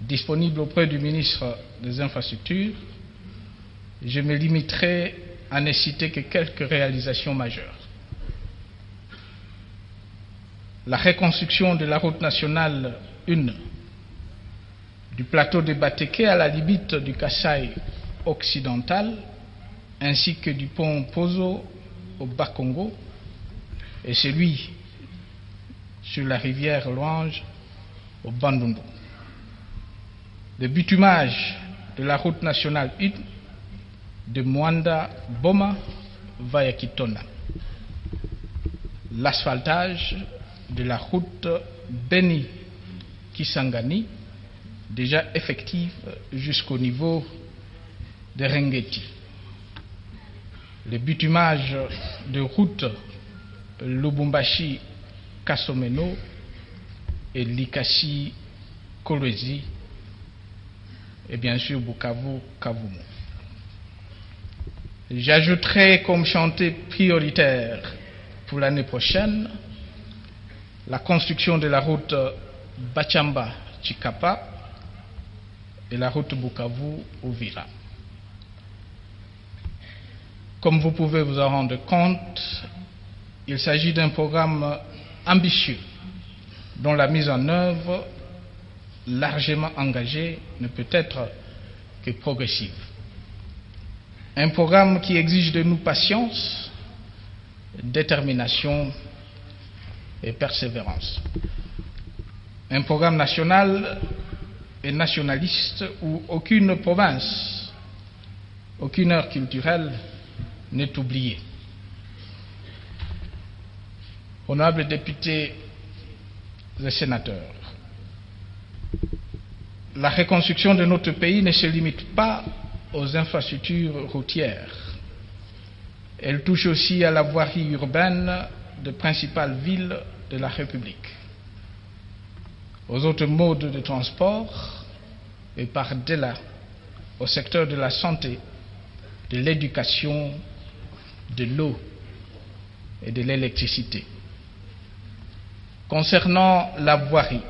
disponible auprès du ministre des Infrastructures, je me limiterai à ne citer que quelques réalisations majeures. La reconstruction de la route nationale 1 du plateau de Bateke à la limite du Kasaï occidental, ainsi que du pont Pozo au Bas-Congo, et celui sur la rivière Louange au Bandundu. Le bitumage de la route nationale 1 de Mwanda Boma via Kitona. L'asphaltage de la route Beni Kisangani, déjà effective jusqu'au niveau de Rengeti. Le bitumage de route Lubumbashi-Kasomeno et Likasi-Kolwezi et bien sûr Bukavu-Kavumu. J'ajouterai comme chantier prioritaire pour l'année prochaine la construction de la route Bachamba-Chikapa et la route Bukavu-Uvira. Comme vous pouvez vous en rendre compte, il s'agit d'un programme ambitieux dont la mise en œuvre largement engagée ne peut être que progressive. Un programme qui exige de nous patience, détermination et persévérance. Un programme national et nationaliste où aucune province, aucune heure culturelle n'est oubliée. Honorables députés et sénateurs, la reconstruction de notre pays ne se limite pas aux infrastructures routières. Elle touche aussi à la voirie urbaine des principales villes de la République, aux autres modes de transport et par-delà au secteur de la santé, de l'éducation, de l'eau et de l'électricité. Concernant la voirie,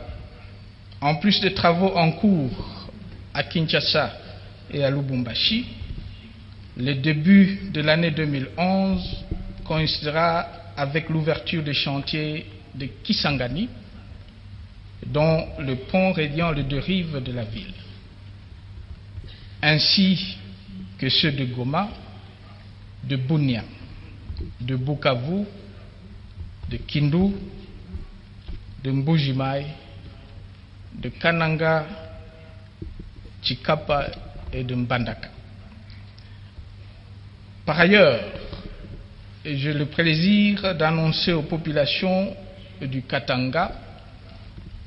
en plus des travaux en cours à Kinshasa et à Lubumbashi, le début de l'année 2011 coïncidera avec l'ouverture des chantiers de Kisangani, dont le pont reliant les deux rives de la ville, ainsi que ceux de Goma, de Bunia, de Bukavu, de Kindu, de Mbujimai, de Kananga, Chikapa et de Mbandaka. Par ailleurs, j'ai le plaisir d'annoncer aux populations du Katanga,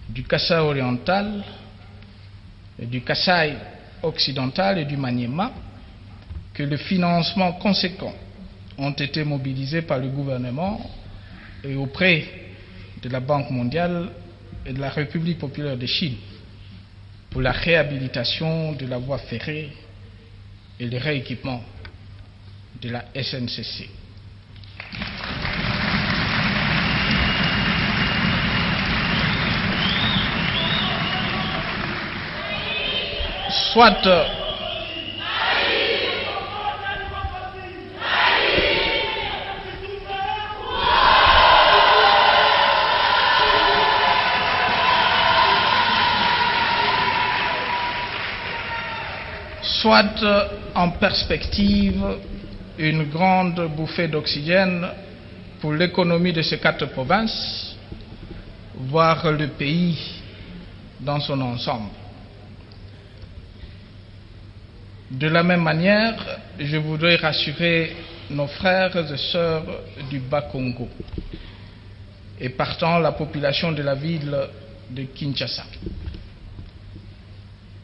du Kasaï oriental, du Kasaï occidental et du Maniema que le financement conséquent ont été mobilisés par le gouvernement et auprès de la Banque mondiale et de la République populaire de Chine pour la réhabilitation de la voie ferrée et le rééquipement de la SNCC. Soit en perspective une grande bouffée d'oxygène pour l'économie de ces 4 provinces, voire le pays dans son ensemble. De la même manière, je voudrais rassurer nos frères et sœurs du Bas-Congo et partant la population de la ville de Kinshasa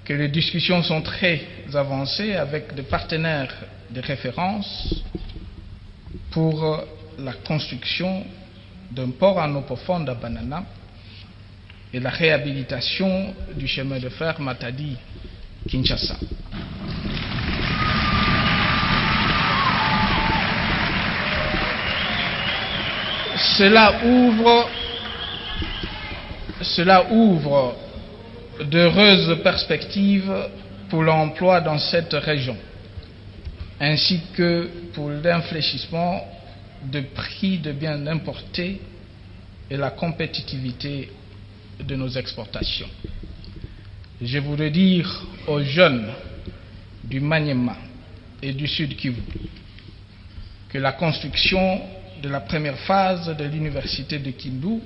que les discussions sont très avancées avec des partenaires de référence pour la construction d'un port en eau profonde à Banana et la réhabilitation du chemin de fer Matadi-Kinshasa. Cela ouvre d'heureuses perspectives pour l'emploi dans cette région, ainsi que pour l'infléchissement de prix de biens importés et la compétitivité de nos exportations. Je voudrais dire aux jeunes du Maniema et du Sud Kivu que la construction de la première phase de l'université de Kindu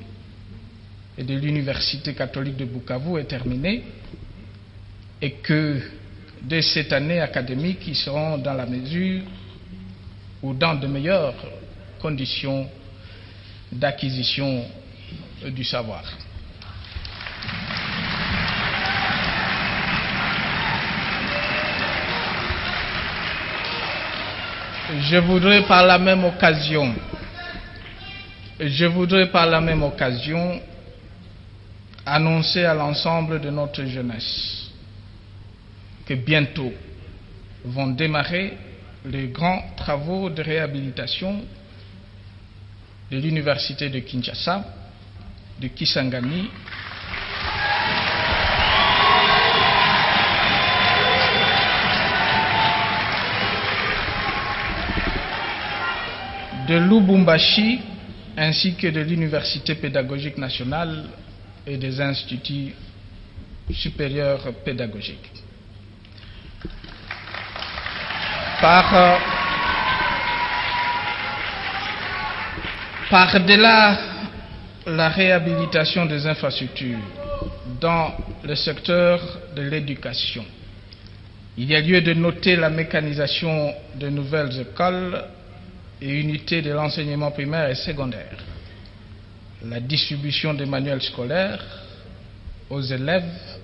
et de l'université catholique de Bukavu est terminée et que dès cette année académique, ils seront dans la mesure ou dans de meilleures conditions d'acquisition du savoir. Je voudrais par la même occasion annoncer à l'ensemble de notre jeunesse que bientôt vont démarrer les grands travaux de réhabilitation de l'université de Kinshasa, de Kisangani, de Lubumbashi, ainsi que de l'Université pédagogique nationale et des instituts supérieurs pédagogiques. Par-delà la réhabilitation des infrastructures dans le secteur de l'éducation, il y a lieu de noter la mécanisation de nouvelles écoles et unités de l'enseignement primaire et secondaire, la distribution des manuels scolaires aux élèves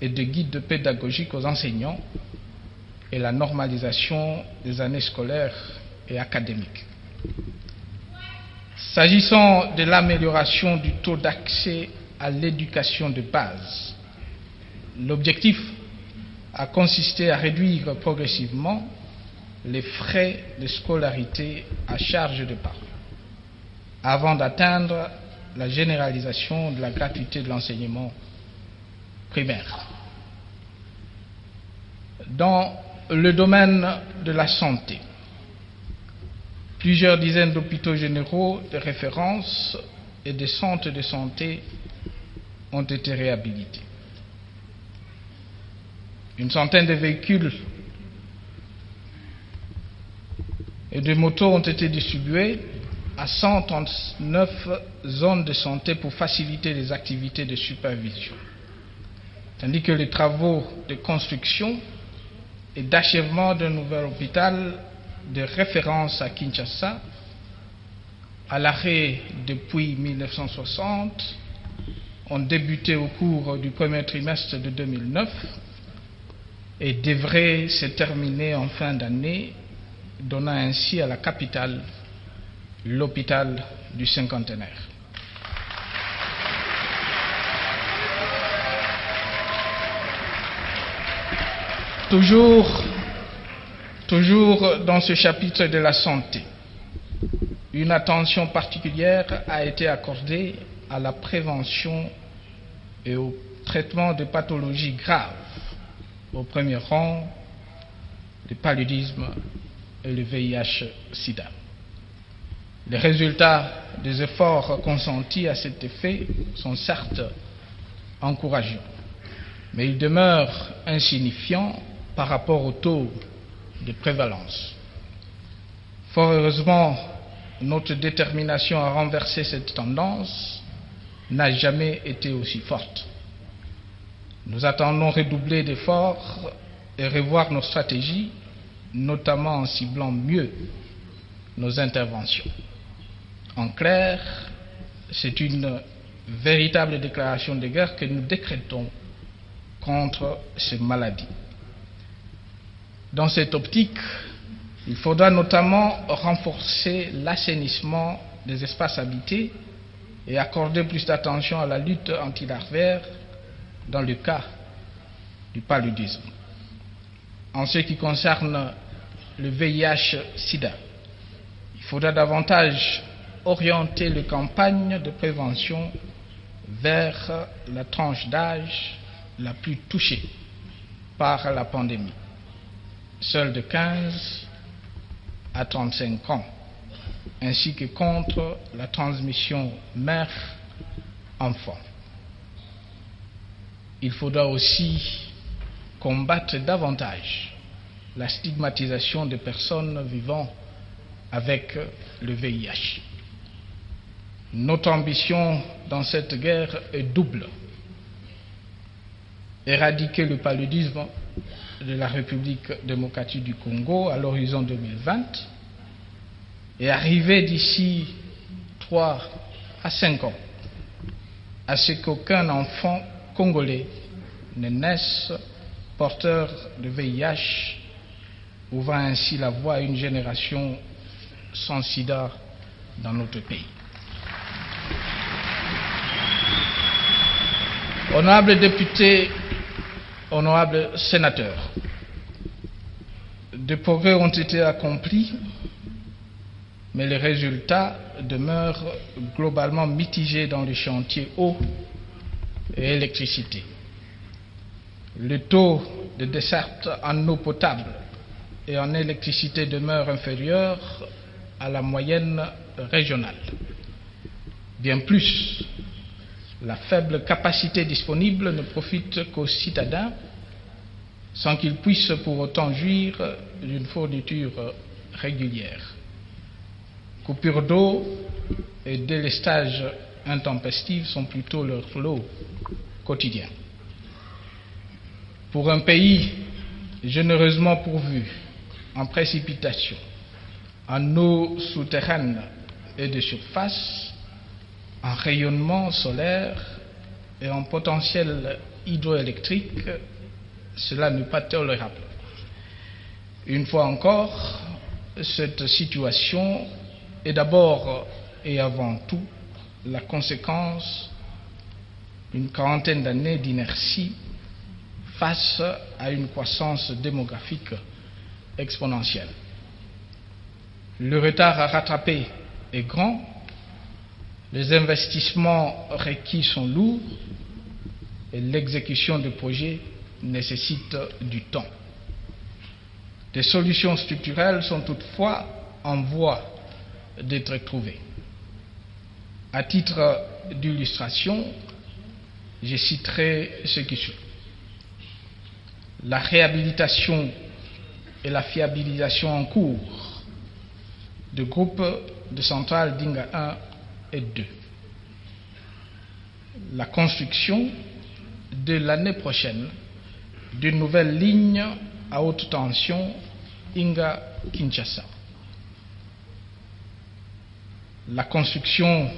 et de guides pédagogiques aux enseignants et la normalisation des années scolaires et académiques. S'agissant de l'amélioration du taux d'accès à l'éducation de base, l'objectif a consisté à réduire progressivement les frais de scolarité à charge de parents, avant d'atteindre la généralisation de la gratuité de l'enseignement primaire. Dans le domaine de la santé, plusieurs dizaines d'hôpitaux généraux de référence et de centres de santé ont été réhabilités. Une centaine de véhicules et de motos ont été distribués à 139 zones de santé pour faciliter les activités de supervision, tandis que les travaux de construction et d'achèvement d'un nouvel hôpital de référence à Kinshasa, à l'arrêt depuis 1960, ont débuté au cours du premier trimestre de 2009 et devraient se terminer en fin d'année, donnant ainsi à la capitale l'hôpital du cinquantenaire. Toujours dans ce chapitre de la santé, une attention particulière a été accordée à la prévention et au traitement de pathologies graves, au premier rang le paludisme et le VIH-Sida. Les résultats des efforts consentis à cet effet sont certes encourageants, mais ils demeurent insignifiants par rapport au taux de prévalence. Fort heureusement, notre détermination à renverser cette tendance n'a jamais été aussi forte. Nous attendons redoubler d'efforts et revoir nos stratégies, notamment en ciblant mieux nos interventions. En clair, c'est une véritable déclaration de guerre que nous décrétons contre ces maladies. Dans cette optique, il faudra notamment renforcer l'assainissement des espaces habités et accorder plus d'attention à la lutte antilarvaire dans le cas du paludisme. En ce qui concerne le VIH-Sida, il faudra davantage orienter les campagnes de prévention vers la tranche d'âge la plus touchée par la pandémie, celle de 15 à 35 ans, ainsi que contre la transmission mère-enfant. Il faudra aussi combattre davantage la stigmatisation des personnes vivant avec le VIH. Notre ambition dans cette guerre est double. Éradiquer le paludisme de la République démocratique du Congo à l'horizon 2020 et arriver d'ici 3 à 5 ans à ce qu'aucun enfant congolais ne naisse porteur de VIH, ouvrant ainsi la voie à une génération sans sida dans notre pays. Honorables députés, honorables sénateurs, des progrès ont été accomplis, mais les résultats demeurent globalement mitigés dans les chantiers eau et électricité. Le taux de desserte en eau potable et en électricité demeure inférieur à la moyenne régionale. Bien plus, la faible capacité disponible ne profite qu'aux citadins sans qu'ils puissent pour autant jouir d'une fourniture régulière. Coupures d'eau et délestage intempestifs sont plutôt leur lot quotidien. Pour un pays généreusement pourvu en précipitations, en eau souterraine et de surface, en rayonnement solaire et en potentiel hydroélectrique, cela n'est pas tolérable. Une fois encore, cette situation est d'abord et avant tout la conséquence d'une quarantaine d'années d'inertie face à une croissance démographique exponentielle. Le retard à rattraper est grand, les investissements requis sont lourds et l'exécution de projets nécessite du temps. Des solutions structurelles sont toutefois en voie d'être trouvées. À titre d'illustration, je citerai ce qui suit. La réhabilitation et la fiabilisation en cours de groupes de centrales Dinga 1 et 2. La construction de l'année prochaine d'une nouvelle ligne à haute tension Inga-Kinshasa. La construction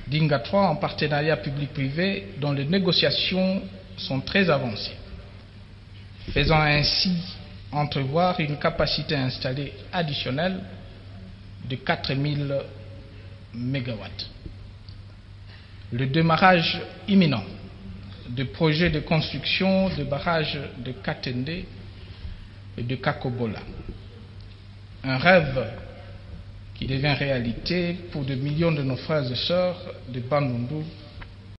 d'Inga 3 en partenariat public-privé dont les négociations sont très avancées, faisant ainsi entrevoir une capacité installée additionnelle de 4000 MW. Le démarrage imminent de projets de construction de barrages de Katende et de Kakobola. Un rêve qui devient réalité pour des millions de nos frères et sœurs de Bandundu